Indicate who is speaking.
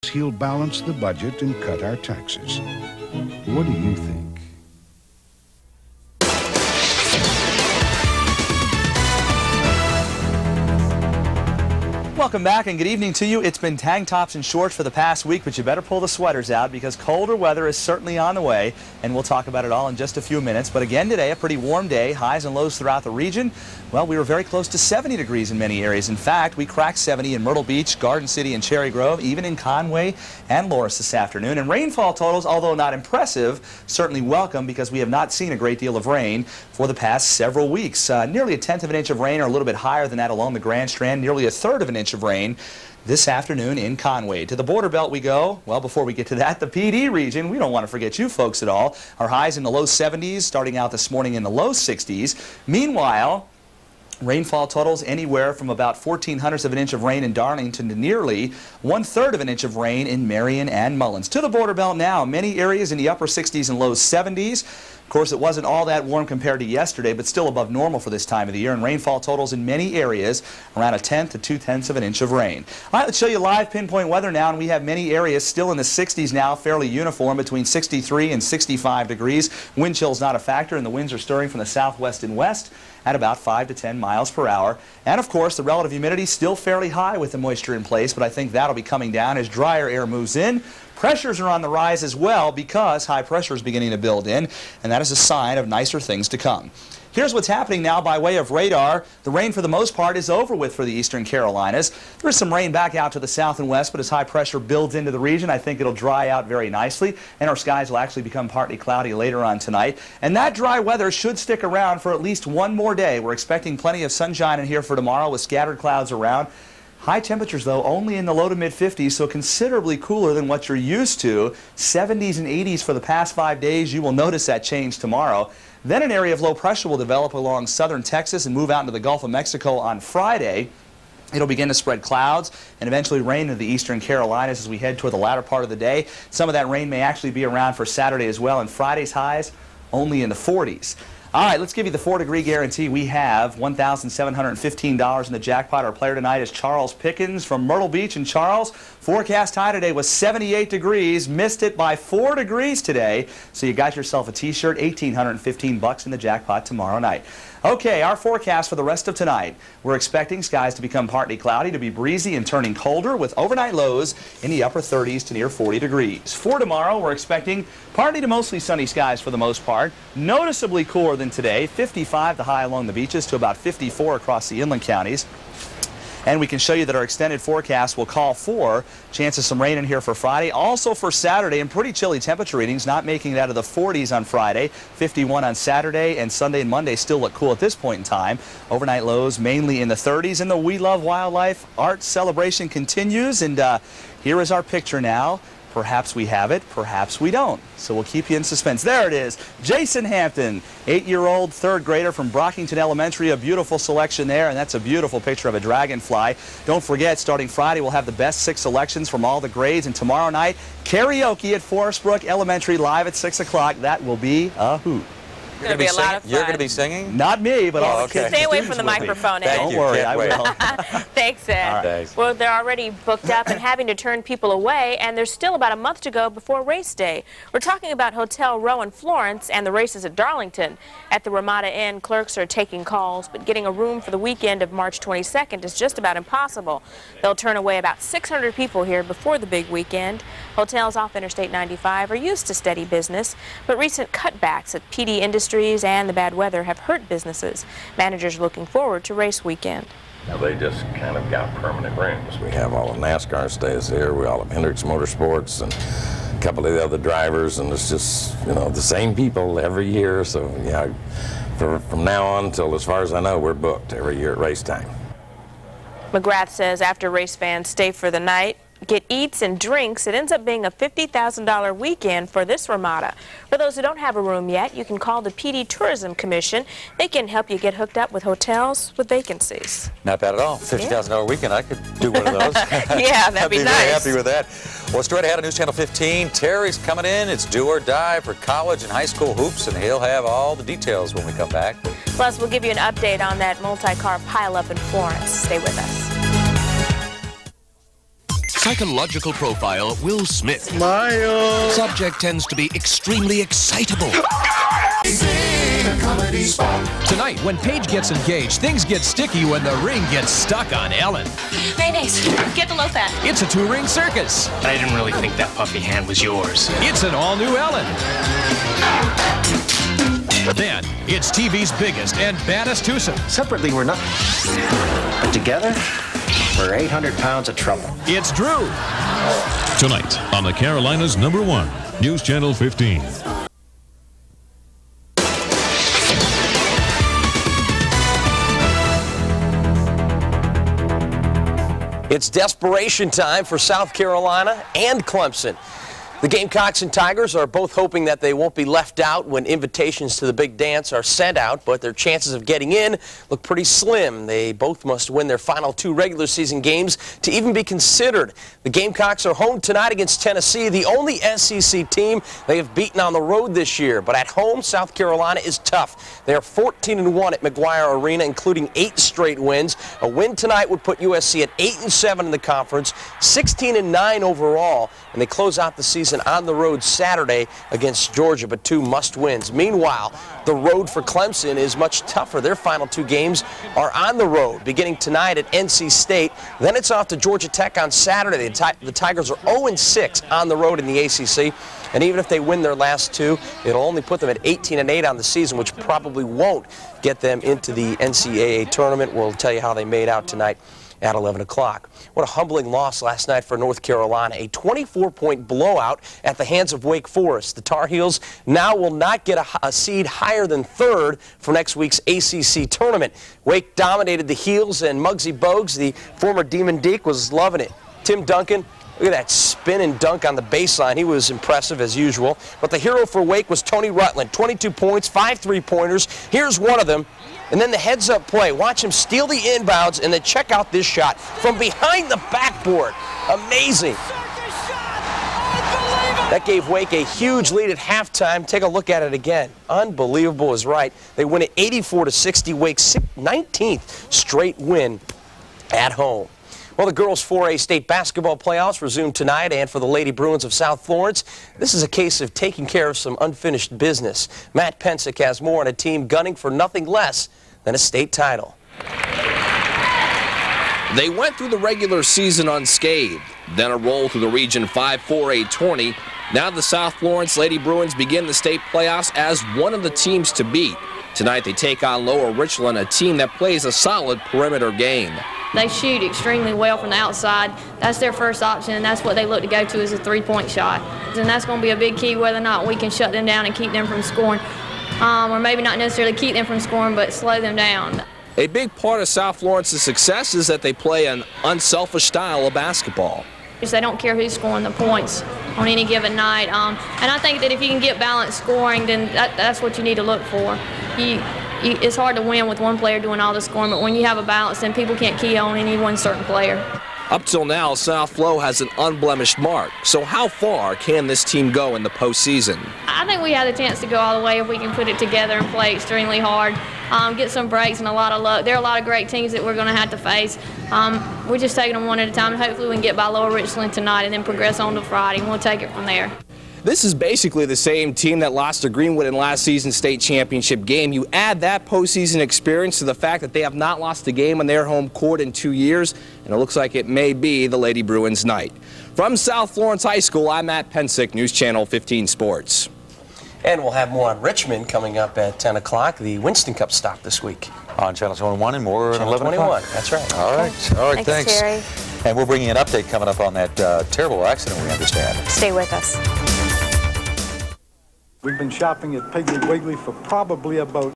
Speaker 1: He'll balance the budget and cut our taxes. What do you think?
Speaker 2: Welcome back and good evening to you. It's been tank tops and shorts for the past week, but you better pull the sweaters out because colder weather is certainly on the way, and we'll talk about it all in just a few minutes. But again today, a pretty warm day, highs and lows throughout the region. Well, we were very close to 70 degrees in many areas. In fact, we cracked 70 in Myrtle Beach, Garden City, and Cherry Grove, even in Conway and Loris this afternoon. And rainfall totals, although not impressive, certainly welcome because we have not seen a great deal of rain for the past several weeks. Nearly a tenth of an inch of rain, or a little bit higher than that along the Grand Strand, nearly a third of an inch of rain this afternoon in Conway. To the border belt we go. Well, before we get to that, the Pd region, we don't want to forget you folks at all. Our highs in the low 70s, starting out this morning in the low 60s. Meanwhile, rainfall totals anywhere from about 1/1400ths of an inch of rain in Darlington to nearly 1/3 of an inch of rain in Marion and Mullins. To the border belt now, many areas in the upper 60s and low 70s. Of course, it wasn't all that warm compared to yesterday, but still above normal for this time of the year, and rainfall totals in many areas around 1/10 to 2/10 of an inch of rain. All right, let's show you live pinpoint weather now, and we have many areas still in the 60s now, fairly uniform, between 63 and 65 degrees. Wind chill's not a factor, and the winds are stirring from the southwest and west at about 5 to 10 miles per hour. And of course, the relative humidity still fairly high with the moisture in place, but I think that'll be coming down as drier air moves in. Pressures are on the rise as well because high pressure is beginning to build in, and that is a sign of nicer things to come. Here's what's happening now by way of radar. The rain for the most part is over with for the eastern Carolinas. There is some rain back out to the south and west, but as high pressure builds into the region, I think it'll dry out very nicely, and our skies will actually become partly cloudy later on tonight. And that dry weather should stick around for at least one more day. We're expecting plenty of sunshine in here for tomorrow with scattered clouds around. High temperatures, though, only in the low to mid-50s, so considerably cooler than what you're used to. 70s and 80s for the past 5 days. You will notice that change tomorrow. Then an area of low pressure will develop along southern Texas and move out into the Gulf of Mexico on Friday. It'll begin to spread clouds and eventually rain into the eastern Carolinas as we head toward the latter part of the day. Some of that rain may actually be around for Saturday as well, and Friday's highs only in the 40s. All right, let's give you the 4-degree guarantee. We have $1,715 in the jackpot. Our player tonight is Charles Pickens from Myrtle Beach. And Charles, forecast high today was 78 degrees. Missed it by 4 degrees today. So you got yourself a T-shirt, $1,815 in the jackpot tomorrow night. Okay, our forecast for the rest of tonight. We're expecting skies to become partly cloudy, to be breezy and turning colder with overnight lows in the upper 30s to near 40 degrees. For tomorrow, we're expecting partly to mostly sunny skies for the most part. Noticeably cooler than today, 55 the high along the beaches to about 54 across the inland counties. And we can show you that our extended forecast will call for chances of some rain in here for Friday. Also for Saturday, and pretty chilly temperature readings, not making it out of the 40s on Friday. 51 on Saturday, and Sunday and Monday still look cool at this point in time. Overnight lows mainly in the 30s. And the We Love Wildlife art celebration continues. And here is our picture now. Perhaps we have it, perhaps we don't. So we'll keep you in suspense. There it is. Jason Hampton, 8-year-old third grader from Brockington Elementary. A beautiful selection there, and that's a beautiful picture of a dragonfly. Don't forget, starting Friday, we'll have the best 6 selections from all the grades. And tomorrow night, karaoke at Forest Brook Elementary live at 6 o'clock. That will be a hoot.
Speaker 3: You're going to be a lot of fun. You're going to be singing?
Speaker 2: Not me, but all the kids.
Speaker 3: Stay away from the microphone, Ed.
Speaker 2: Don't worry, I will.
Speaker 3: Thanks, Ed.
Speaker 2: All right.
Speaker 3: Well, they're already booked up and having to turn people away, and there's still about a month to go before race day. We're talking about Hotel Row in Florence and the races at Darlington. At the Ramada Inn, clerks are taking calls, but getting a room for the weekend of March 22nd is just about impossible. They'll turn away about 600 people here before the big weekend. Hotels off Interstate 95 are used to steady business, but recent cutbacks at Pd Industries and the bad weather have hurt businesses. Managers are looking forward to race weekend.
Speaker 4: Now they just kind of got permanent rooms.
Speaker 5: We have all of NASCAR stays here. We all have Hendricks Motorsports and a couple of the other drivers, and it's just, you know, the same people every year. So yeah, from now on till as far as I know, we're booked every year at race time.
Speaker 3: McGrath says after race fans stay for the night, get eats and drinks, it ends up being a $50,000 weekend for this Ramada. For those who don't have a room yet, you can call the PD Tourism Commission. They can help you get hooked up with hotels with vacancies.
Speaker 6: Not bad at all. $50,000 weekend, I could do one of those.
Speaker 3: Yeah, that'd be
Speaker 6: I'd be
Speaker 3: nice.
Speaker 6: very happy with that. Well, straight ahead on News Channel 15, Terry's coming in. It's do or die for college and high school hoops, and he'll have all the details when we come back.
Speaker 3: Plus, we'll give you an update on that multi-car pileup in Florence. Stay with us.
Speaker 7: Psychological profile, Will Smith.
Speaker 1: Smile.
Speaker 7: Subject tends to be extremely excitable.
Speaker 8: Tonight, when Paige gets engaged, things get sticky when the ring gets stuck on Ellen.
Speaker 9: Mayonnaise, get the low fat.
Speaker 8: It's a 2-ring circus.
Speaker 10: I didn't really think that puffy hand was yours.
Speaker 8: It's an all-new Ellen. Then, it's TV's biggest and baddest twosome.
Speaker 11: Separately, we're nothing. But together, we're 800 pounds of trouble.
Speaker 8: It's Drew.
Speaker 12: Tonight on the Carolinas' #1, News Channel 15.
Speaker 13: It's desperation time for South Carolina and Clemson. The Gamecocks and Tigers are both hoping that they won't be left out when invitations to the big dance are sent out, but their chances of getting in look pretty slim. They both must win their final 2 regular season games to even be considered. The Gamecocks are home tonight against Tennessee, the only SEC team they have beaten on the road this year. But at home, South Carolina is tough. They are 14-1 at McGuire Arena, including 8 straight wins. A win tonight would put USC at 8-7 in the conference, 16-9 overall, and they close out the season on the road Saturday against Georgia, but 2 must-wins. Meanwhile, the road for Clemson is much tougher. Their final 2 games are on the road, beginning tonight at NC State. Then it's off to Georgia Tech on Saturday. The Tigers are 0-6 on the road in the ACC, and even if they win their last 2, it'll only put them at 18-8 on the season, which probably won't get them into the NCAA tournament. We'll tell you how they made out tonight at 11 o'clock. What a humbling loss last night for North Carolina. A 24-point blowout at the hands of Wake Forest. The Tar Heels now will not get a seed higher than 3rd for next week's ACC tournament. Wake dominated the Heels, and Muggsy Bogues, the former Demon Deke, was loving it. Tim Duncan, look at that spin and dunk on the baseline. He was impressive as usual. But the hero for Wake was Tony Rutland. 22 points, 5 3-pointers. Here's one of them. And then the heads-up play. Watch him steal the inbounds and then check out this shot from behind the backboard. Amazing. That gave Wake a huge lead at halftime. Take a look at it again. Unbelievable is right. They win it 84-60. Wake's 19th straight win at home. Well, the girls' 4A state basketball playoffs resume tonight, and for the Lady Bruins of South Florence, this is a case of taking care of some unfinished business. Matt Pensick has more on a team gunning for nothing less than a state title.
Speaker 14: They went through the regular season unscathed, then a roll through the Region 5 4A tourney. Now the South Florence Lady Bruins begin the state playoffs as one of the teams to beat. Tonight they take on Lower Richland, a team that plays a solid perimeter game.
Speaker 15: They shoot extremely well from the outside. That's their first option, and that's what they look to go to is a 3-point shot. And that's going to be a big key whether or not we can shut them down and keep them from scoring, or maybe not necessarily keep them from scoring, but slow them down.
Speaker 14: A big part of South Florence's success is that they play an unselfish style of basketball.
Speaker 15: They don't care who's scoring the points on any given night. And I think that if you can get balanced scoring, then that's what you need to look for. It's hard to win with one player doing all the scoring, but when you have a balance, then people can't key on any one certain player.
Speaker 14: Up till now, South Flo has an unblemished mark. So how far can this team go in the postseason?
Speaker 15: I think we have the chance to go all the way if we can put it together and play extremely hard, get some breaks and a lot of luck. There are a lot of great teams that we're going to have to face. We're just taking them one at a time, and hopefully we can get by Lower Richland tonight and then progress on to Friday, and we'll take it from there.
Speaker 14: This is basically the same team that lost to Greenwood in last season's state championship game. You add that postseason experience to the fact that they have not lost a game on their home court in 2 years, and it looks like it may be the Lady Bruins night. From South Florence High School, I'm Matt Pensick, News Channel 15 Sports.
Speaker 13: And we'll have more on Richmond coming up at 10 o'clock, the Winston Cup stop this week.
Speaker 6: On Channel 21 and more at 11 o'clock.
Speaker 13: That's right.
Speaker 6: All right, thanks.
Speaker 3: Terry.
Speaker 6: And we'll bring you an update coming up on that terrible accident, we understand.
Speaker 3: Stay with us.
Speaker 16: We've been shopping at Piggly Wiggly for probably about